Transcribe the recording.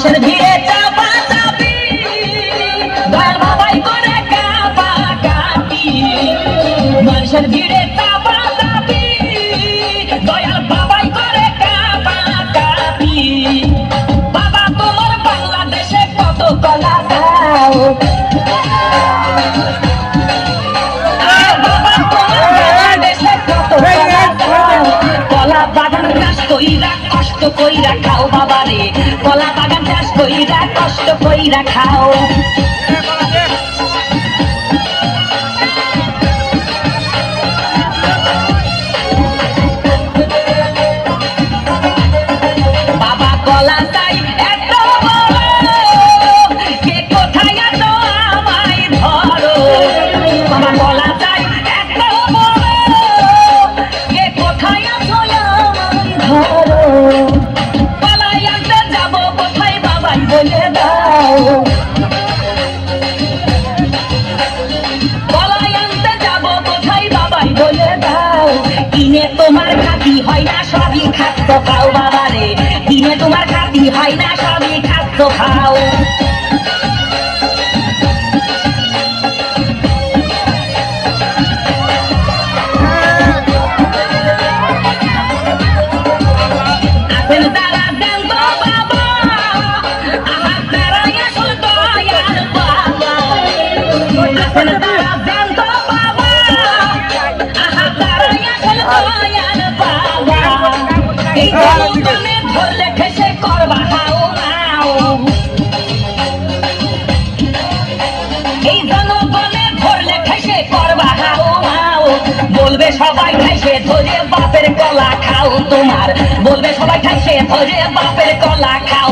মানুষের ভিড়ে চাপা চাপি দয়াল বাবাই করে কাপা কাপি মানুষের ভিড়ে চাপা চাপি দয়াল বাবাই করে কাপা কাপি বাবা তোমার বাংলাদেশে কত কলা দাও কলা বাগান চাষ কইরা কষ্ট কইরা খাও বাবারে কলা বাগান চাষ কইরা কষ্ট কইরা খাও বাবা কলা চাই এত বড় কে কোথায় এত আমায় ধরো বাবা কলা চাই এত বড় কে কোথায় এত আমায় ধরো কলাই আনতে যাবো কোথায় বাবাই বলে দাও কলাই আনতে যাবো কোথায় বাবাই বলে দাও কিনে তোমার খাতি হয় না সবই খাদ্য খাও বাবারে কিনে তোমার খাতি হয় না সবই খাদ্য খাও আসেন তারা দেন তো বাবা আহার তারাই আসল দয়াল বাবা আসেন তারা দেন তো বাবা আহার তারাই আসল দয়াল বাবা এই জনগণে ধরলে ঠেসে করবা হাও মাও এই জনগণে ধরলে ঠেসে করবা হাও মাও বলবে সবাই ঠেসে ধরে বাপের কলা খাও তোমার বলবে সবাই ঠেসে ধরে বাপের কলা খাও